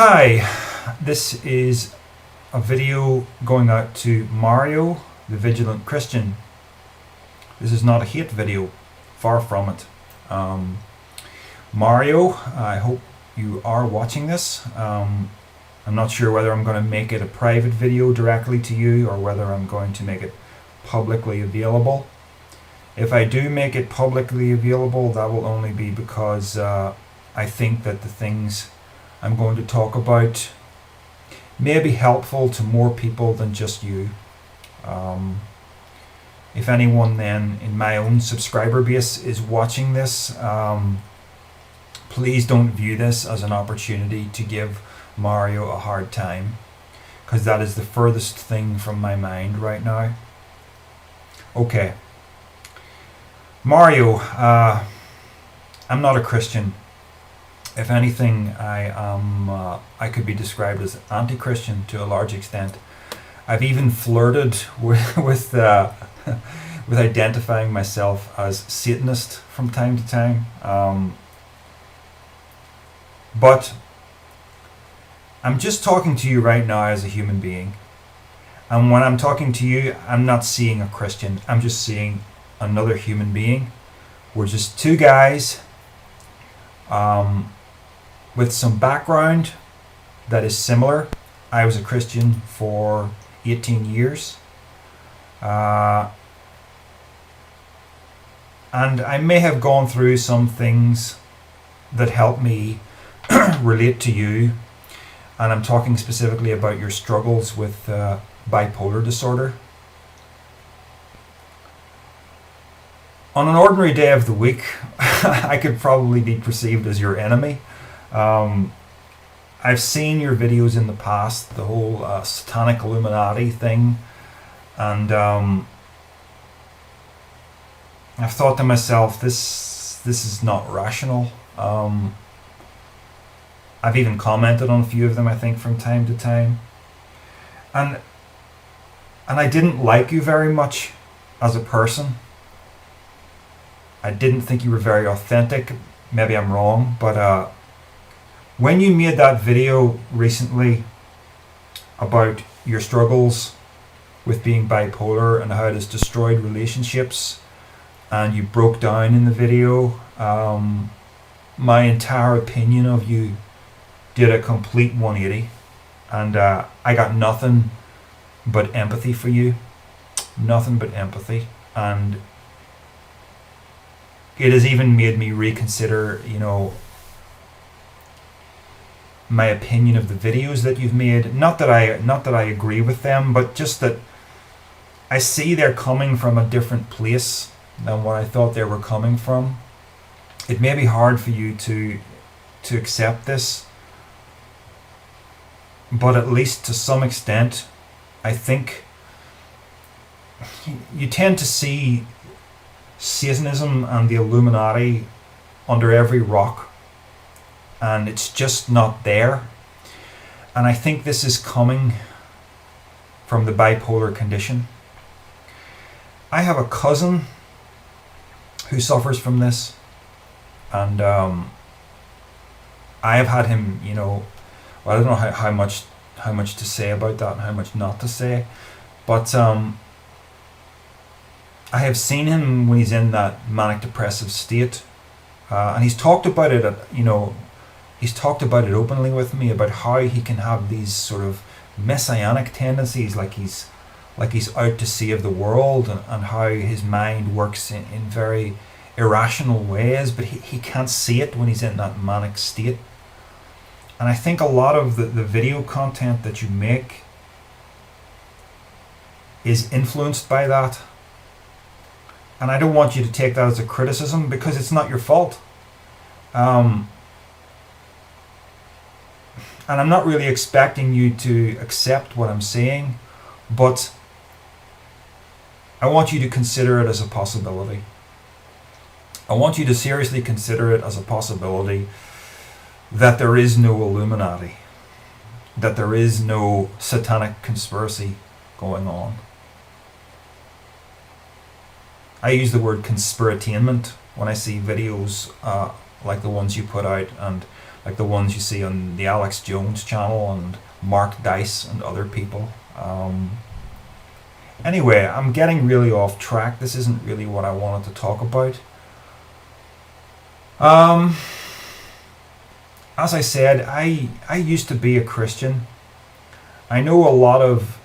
Hi, this is a video going out to Mario, the Vigilant Christian. This is not a hate video, far from it. Mario, I hope you are watching this. I'm not sure whether I'm going to make it a private video directly to you or whether I'm going to make it publicly available. If I do make it publicly available, that will only be because I think that the things I'm going to talk about may be helpful to more people than just you. If anyone then in my own subscriber base is watching this, please don't view this as an opportunity to give Mario a hard time, because that is the furthest thing from my mind right now. Okay. Mario, I'm not a Christian. If anything, I could be described as anti-Christian to a large extent. I've even flirted with identifying myself as Satanist from time to time. But I'm just talking to you right now as a human being. And when I'm talking to you, I'm not seeing a Christian. I'm just seeing another human being. We're just two guys with some background that is similar. I was a Christian for 18 years. And I may have gone through some things that help me relate to you. And I'm talking specifically about your struggles with bipolar disorder. On an ordinary day of the week, I could probably be perceived as your enemy. I've seen your videos in the past, the whole satanic Illuminati thing, and I've thought to myself, this is not rational. I've even commented on a few of them, I think, from time to time, and I didn't like you very much as a person. I didn't think you were very authentic. Maybe I'm wrong, but when you made that video recently about your struggles with being bipolar and how it has destroyed relationships, and you broke down in the video, my entire opinion of you did a complete 180, and I got nothing but empathy for you. Nothing but empathy. And it has even made me reconsider, my opinion of the videos that you've made. Not that I agree with them, but just that I see they're coming from a different place than what I thought they were coming from. It may be hard for you to accept this, but at least to some extent, I think you tend to see Satanism and the Illuminati under every rock, and it's just not there. And I think this is coming from the bipolar condition. I have a cousin who suffers from this, and I have had him, I don't know how much to say about that and how much not to say, but I have seen him when he's in that manic depressive state, and he's talked about it. He's talked about it openly with me, about how he can have these sort of messianic tendencies, like he's out to save the world, and how his mind works in very irrational ways, but he can't see it when he's in that manic state. And I think a lot of the video content that you make is influenced by that. And I don't want you to take that as a criticism, because it's not your fault. And I'm not really expecting you to accept what I'm saying, but I want you to consider it as a possibility. I want you to seriously consider it as a possibility that there is no Illuminati, that there is no satanic conspiracy going on. I use the word conspiratainment when I see videos like the ones you put out, and like the ones you see on the Alex Jones channel and Mark Dice and other people. Anyway, I'm getting really off track. This isn't really what I wanted to talk about. As I said, I used to be a Christian. I know a lot of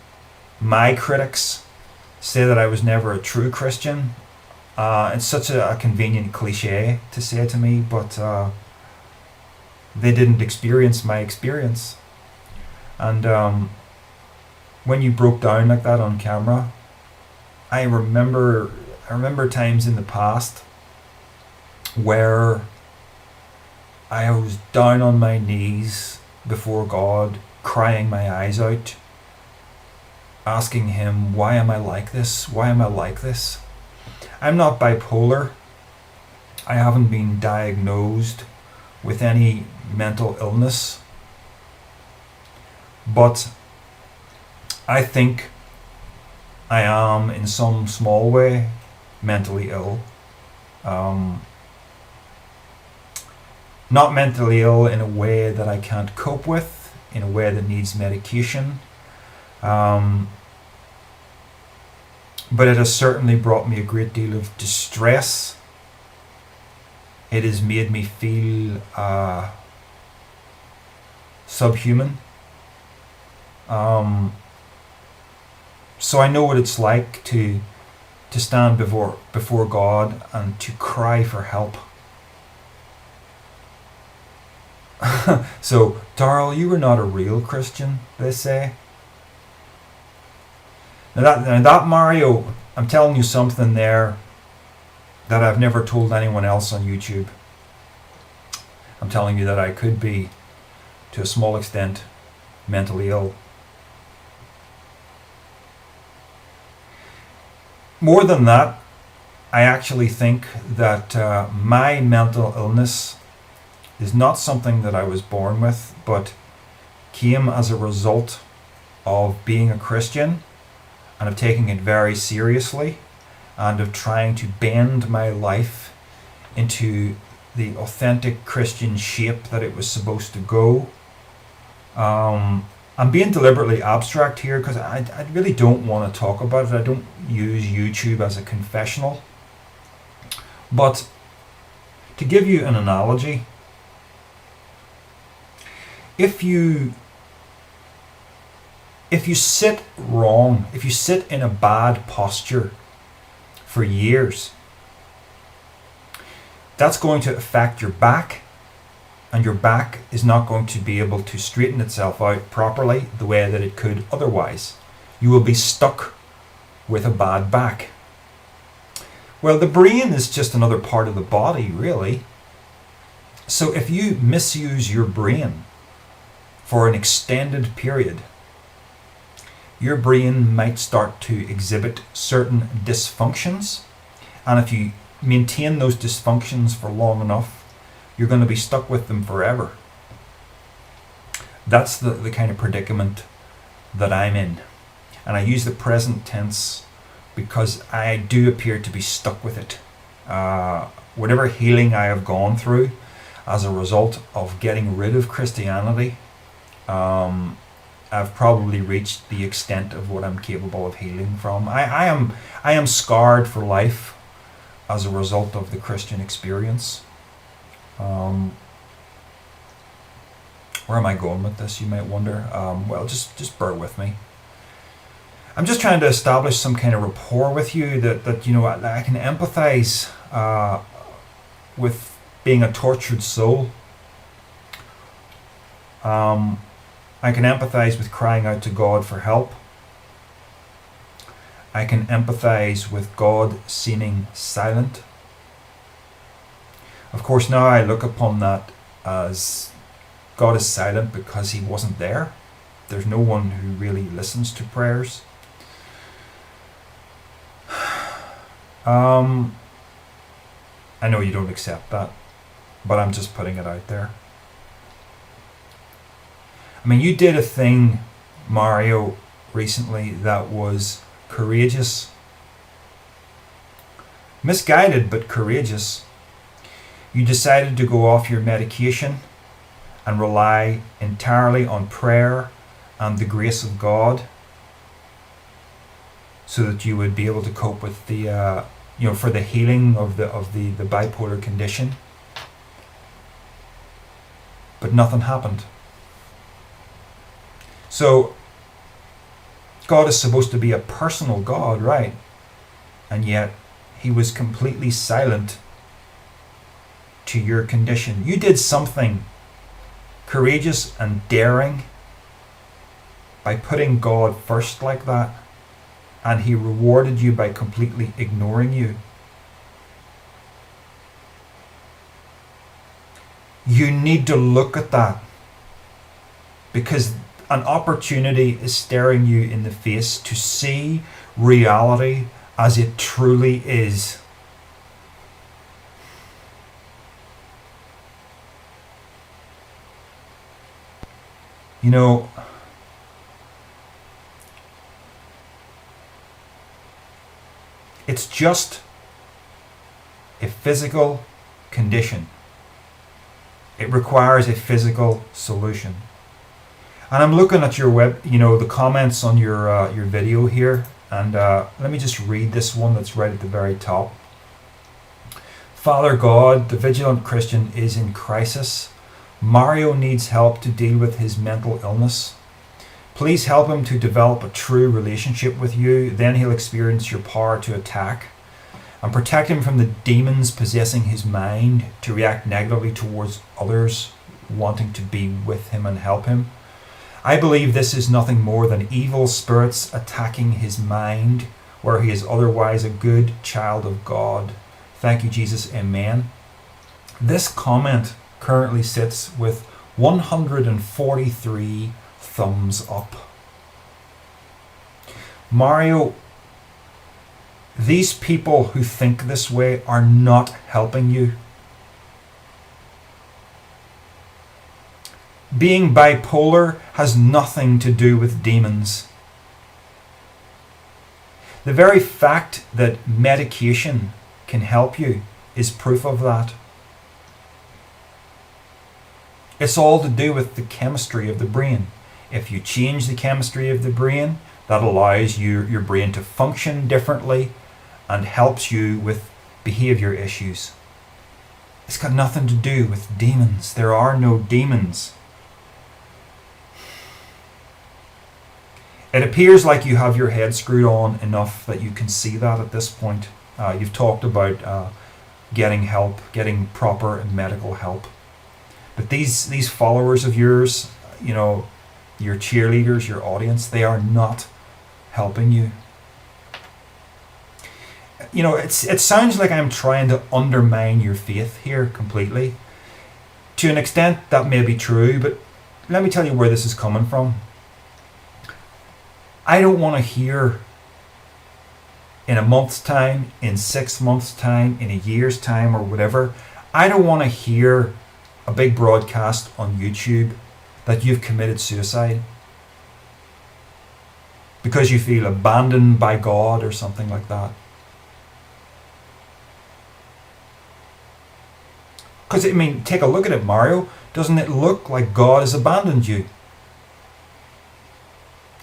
my critics say that I was never a true Christian. It's such a convenient cliche to say to me, but they didn't experience my experience. And when you broke down like that on camera, I remember times in the past where I was down on my knees before God, crying my eyes out, asking him, why am I like this? Why am I like this? I'm not bipolar. I haven't been diagnosed with any mental illness. But I think I am, in some small way, mentally ill. Not mentally ill in a way that I can't cope with, in a way that needs medication. But it has certainly brought me a great deal of distress. It has made me feel subhuman. So I know what it's like to stand before God and to cry for help. So, Darrell, you were not a real Christian, they say. Now that Mario, I'm telling you something there that I've never told anyone else on YouTube. I'm telling you that I could be, to a small extent, mentally ill. More than that, I actually think that my mental illness is not something that I was born with, but came as a result of being a Christian and of taking it very seriously and of trying to bend my life into the authentic Christian shape that it was supposed to go. I'm being deliberately abstract here because I really don't want to talk about it. I don't use YouTube as a confessional. But to give you an analogy, if you sit wrong, if you sit in a bad posture for years, that's going to affect your back, and your back is not going to be able to straighten itself out properly the way that it could otherwise. You will be stuck with a bad back. Well, the brain is just another part of the body, really. So if you misuse your brain for an extended period, your brain might start to exhibit certain dysfunctions, and if you maintain those dysfunctions for long enough, you're going to be stuck with them forever. That's the kind of predicament that I'm in. And I use the present tense because I do appear to be stuck with it. Whatever healing I have gone through as a result of getting rid of Christianity, I've probably reached the extent of what I'm capable of healing from. I am scarred for life as a result of the Christian experience. Where am I going with this, you might wonder? Well, just bear with me. I'm just trying to establish some kind of rapport with you that you know, I can empathize with being a tortured soul. I can empathize with crying out to God for help. I can empathize with God seeming silent. Of course, now I look upon that as God is silent because he wasn't there. There's no one who really listens to prayers. I know you don't accept that, but I'm just putting it out there. I mean, you did a thing, Mario, recently that was courageous. Misguided, but courageous. You decided to go off your medication and rely entirely on prayer and the grace of God, so that you would be able to cope with the for the healing of the bipolar condition. But nothing happened. So God is supposed to be a personal God, right? And yet he was completely silent to your condition. You did something courageous and daring by putting God first like that, and he rewarded you by completely ignoring you. You need to look at that, because an opportunity is staring you in the face to see reality as it truly is. You know, it's just a physical condition. It requires a physical solution. And I'm looking at your the comments on your video here, and let me just read this one that's right at the very top. Father God, the Vigilant Christian is in crisis. Mario needs help to deal with his mental illness. Please help him to develop a true relationship with you. Then he'll experience your power to attack, and protect him from the demons possessing his mind to react negatively towards others wanting to be with him and help him. I believe this is nothing more than evil spirits attacking his mind, where he is otherwise a good child of God. Thank you, Jesus. Amen. This comment currently sits with 143 thumbs up. Mario, these people who think this way are not helping you. Being bipolar has nothing to do with demons. The very fact that medication can help you is proof of that. It's all to do with the chemistry of the brain. If you change the chemistry of the brain, that allows your brain to function differently and helps you with behavior issues. It's got nothing to do with demons. There are no demons. It appears like you have your head screwed on enough that you can see that at this point. You've talked about getting help, getting proper medical help. But these followers of yours, your cheerleaders, your audience, they are not helping you. It sounds like I'm trying to undermine your faith here completely. To an extent, that may be true, but let me tell you where this is coming from. I don't want to hear in a month's time, in 6 months' time, in a year's time, or whatever, I don't want to hear a big broadcast on YouTube that you've committed suicide because you feel abandoned by God or something like that. Because, take a look at it, Mario. Doesn't it look like God has abandoned you?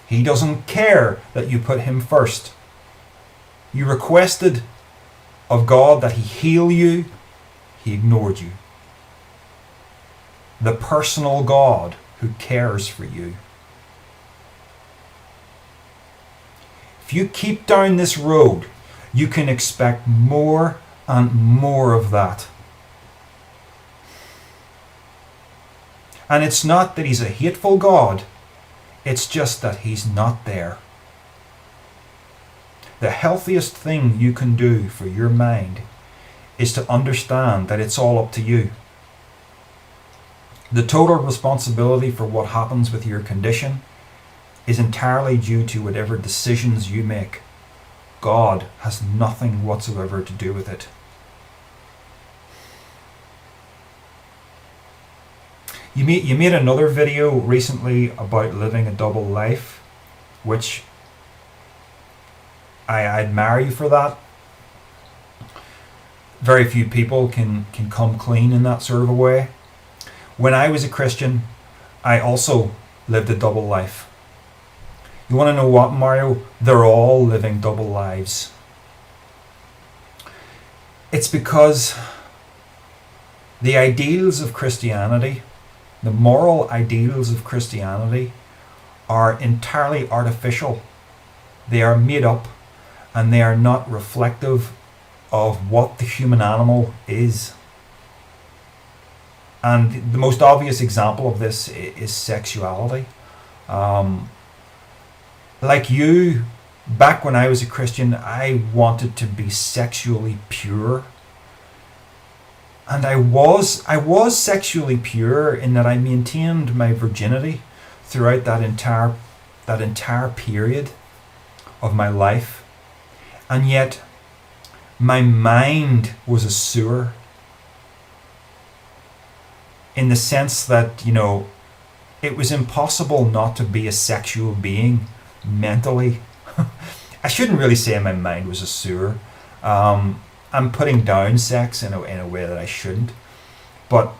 He doesn't care that you put him first. You requested of God that he heal you. He ignored you. The personal God who cares for you. If you keep down this road, you can expect more and more of that. And it's not that he's a hateful God. It's just that he's not there. The healthiest thing you can do for your mind is to understand that it's all up to you. The total responsibility for what happens with your condition is entirely due to whatever decisions you make. God has nothing whatsoever to do with it. You made another video recently about living a double life, which I admire you for that. Very few people can come clean in that sort of a way. when I was a Christian, I also lived a double life. You want to know what, Mario? They're all living double lives. It's because the ideals of Christianity, the moral ideals of Christianity, are entirely artificial. They are made up, and they are not reflective of what the human animal is. And the most obvious example of this is sexuality. Like you, back when I was a Christian, I wanted to be sexually pure. And I was sexually pure in that I maintained my virginity throughout that entire period of my life. And yet my mind was a sewer, in the sense that, it was impossible not to be a sexual being mentally. I shouldn't really say my mind was a sewer. I'm putting down sex in a way that I shouldn't. But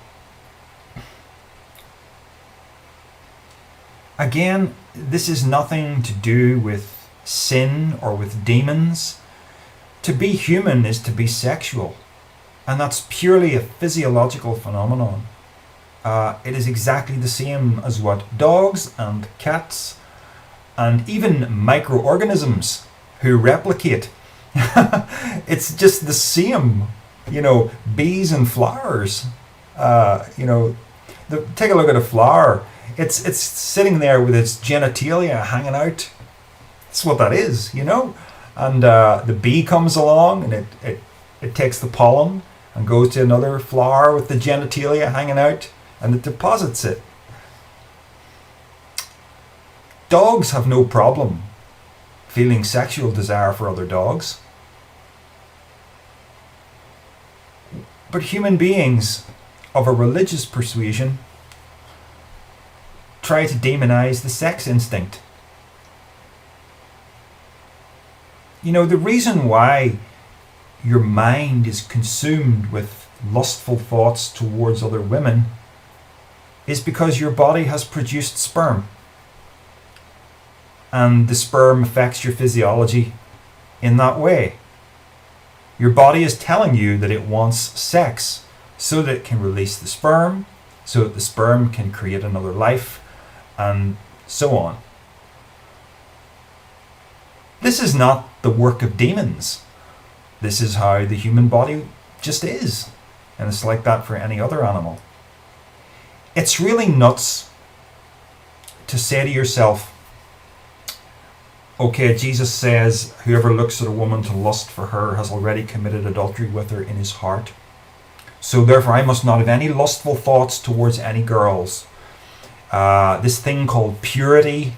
again, this is nothing to do with sin or with demons. To be human is to be sexual. And that's purely a physiological phenomenon. It is exactly the same as what dogs and cats and even microorganisms who replicate. It's just the same, bees and flowers. Take a look at a flower. It's sitting there with its genitalia hanging out. That's what that is, And the bee comes along and it takes the pollen and goes to another flower with the genitalia hanging out, and it deposits it. Dogs have no problem feeling sexual desire for other dogs. But human beings of a religious persuasion try to demonize the sex instinct. The reason why your mind is consumed with lustful thoughts towards other women is because your body has produced sperm. And the sperm affects your physiology in that way. Your body is telling you that it wants sex so that it can release the sperm, so that the sperm can create another life, and so on. This is not the work of demons. This is how the human body just is. And it's like that for any other animal. It's really nuts to say to yourself, okay, Jesus says, whoever looks at a woman to lust for her has already committed adultery with her in his heart. So therefore I must not have any lustful thoughts towards any girls. This thing called purity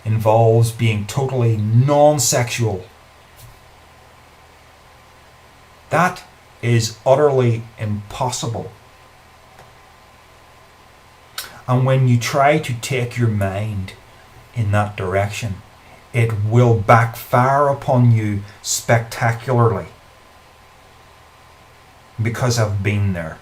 involves being totally non-sexual. That is utterly impossible. And when you try to take your mind in that direction, it will backfire upon you spectacularly. Because I've been there.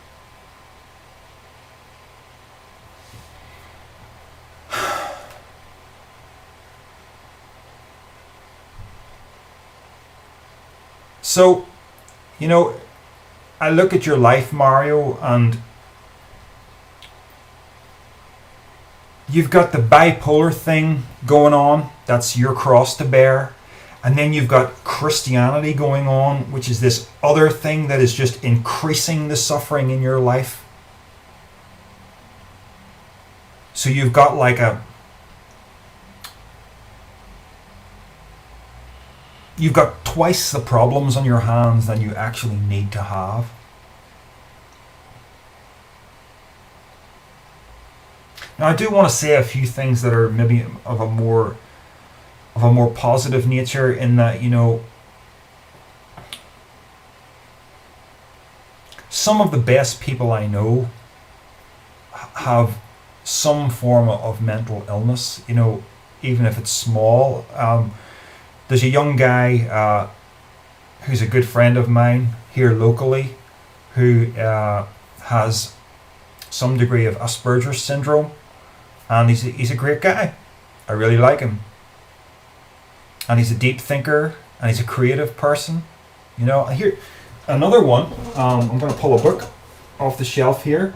So, I look at your life, Mario, and you've got the bipolar thing going on. That's your cross to bear. And then you've got Christianity going on, which is this other thing that is just increasing the suffering in your life. So you've got you've got twice the problems on your hands than you actually need to have. Now I do want to say a few things that are maybe of a more positive nature, in that, some of the best people I know have some form of mental illness, even if it's small. There's a young guy who's a good friend of mine here locally who has some degree of Asperger's syndrome, and he's a great guy. I really like him, and he's a deep thinker, and he's a creative person. Here, another one. I'm going to pull a book off the shelf here.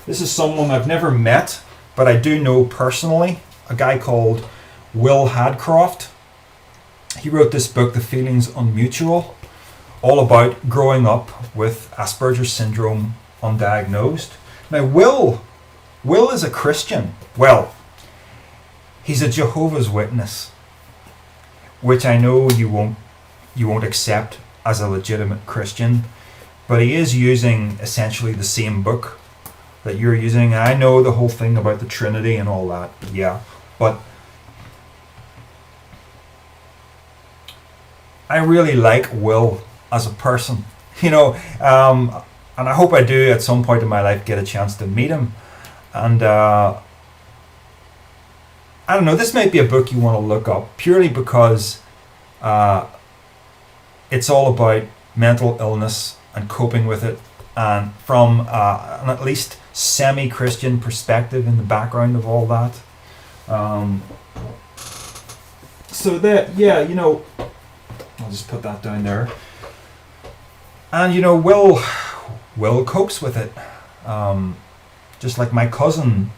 This is someone I've never met, but I do know personally. A guy called Will Hadcroft. He wrote this book, The Feelings Unmutual, all about growing up with Asperger's syndrome undiagnosed. Now, Will is a Christian. Well, he's a Jehovah's Witness, which I know you won't accept as a legitimate Christian, but he is using essentially the same book that you're using. I know the whole thing about the Trinity and all that, yeah, but I really like Will as a person, and I hope I do at some point in my life get a chance to meet him. And I don't know, this might be a book you want to look up purely because it's all about mental illness and coping with it, and from an at least semi-Christian perspective in the background of all that. So that, yeah, I'll just put that down there. And Will copes with it, just like my cousin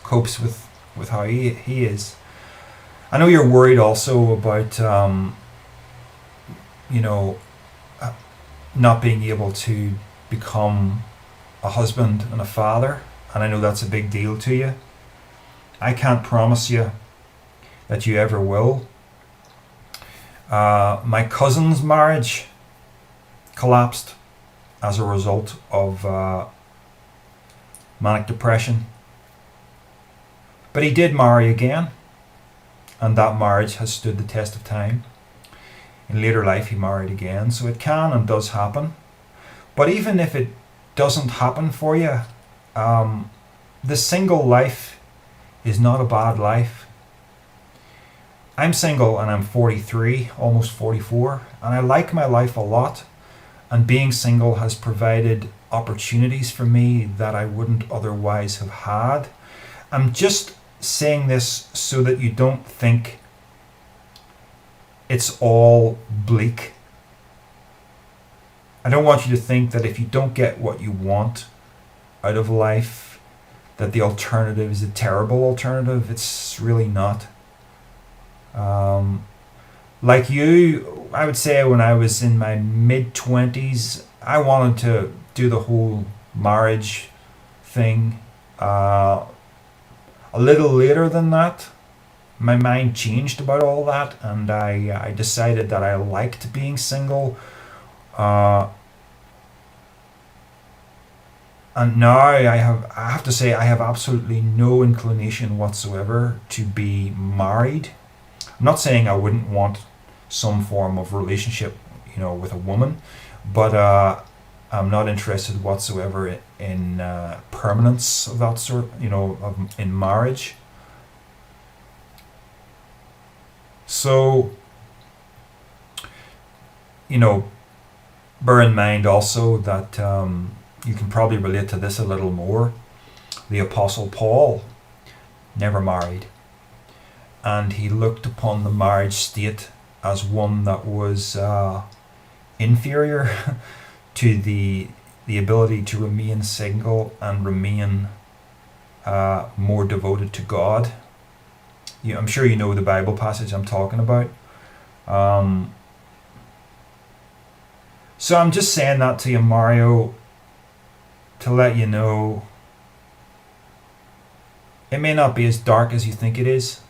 copes with how he is. I know you're worried also about not being able to become a husband and a father, and I know that's a big deal to you. I can't promise you that you ever will. My cousin's marriage collapsed as a result of manic depression, but he did marry again, and that marriage has stood the test of time. In later life he married again, so it can and does happen. But even if it doesn't happen for you, the single life is not a bad life. I'm single and I'm 43, almost 44, and I like my life a lot, and being single has provided opportunities for me that I wouldn't otherwise have had. I'm just saying this so that you don't think it's all bleak. I don't want you to think that if you don't get what you want out of life, that the alternative is a terrible alternative. It's really not. Like you, I would say when I was in my mid-20s, I wanted to do the whole marriage thing. A little later than that, my mind changed about all that, and I decided that I liked being single. And now I have to say I have absolutely no inclination whatsoever to be married. I'm not saying I wouldn't want some form of relationship, with a woman, but I'm not interested whatsoever in permanence of that sort, in marriage. So, bear in mind also that you can probably relate to this a little more. The Apostle Paul never married, and he looked upon the marriage state as one that was inferior to the ability to remain single and remain more devoted to God. I'm sure you know the Bible passage I'm talking about. So I'm just saying that to you, Mario, to let you know it may not be as dark as you think it is.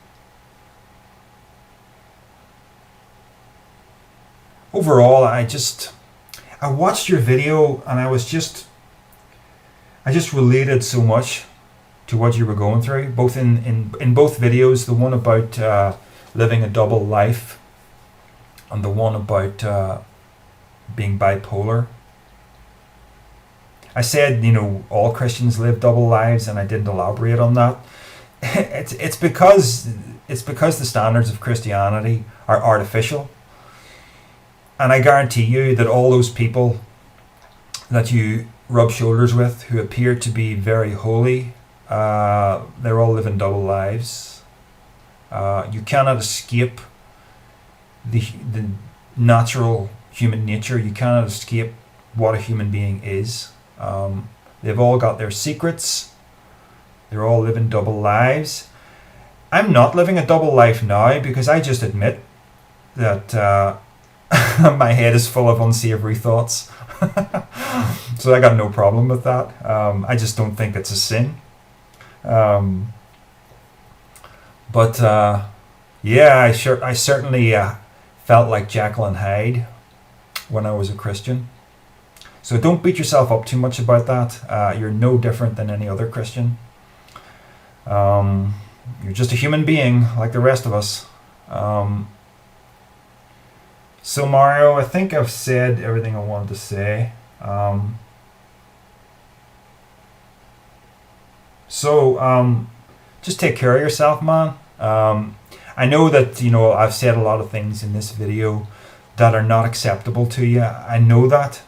Overall, I watched your video and I just related so much to what you were going through, both in both videos, the one about living a double life and the one about being bipolar. I said, all Christians live double lives, and I didn't elaborate on that. It's because the standards of Christianity are artificial. And I guarantee you that all those people that you rub shoulders with, who appear to be very holy. They're all living double lives. You cannot escape the natural human nature. You cannot escape what a human being is. They've all got their secrets. They're all living double lives. I'm not living a double life now because I just admit that my head is full of unsavory thoughts. So I got no problem with that. I just don't think it's a sin. But yeah, I certainly felt like Jekyll and Hyde when I was a Christian. So don't beat yourself up too much about that. You're no different than any other Christian. You're just a human being like the rest of us. So Mario, I think I've said everything I wanted to say. Just take care of yourself, man. I know that, I've said a lot of things in this video that are not acceptable to you. I know that.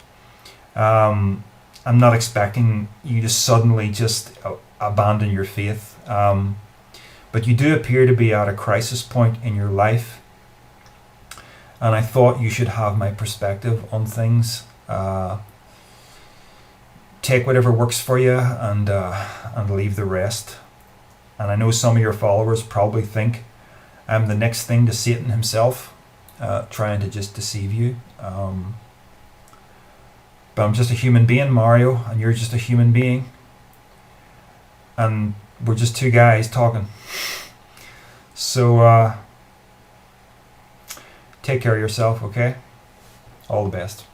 I'm not expecting you to suddenly just abandon your faith. But you do appear to be at a crisis point in your life. And I thought you should have my perspective on things. Take whatever works for you and leave the rest. And I know some of your followers probably think I'm the next thing to Satan himself, trying to just deceive you. But I'm just a human being, Mario, and you're just a human being. And we're just two guys talking. So, take care of yourself, okay? All the best.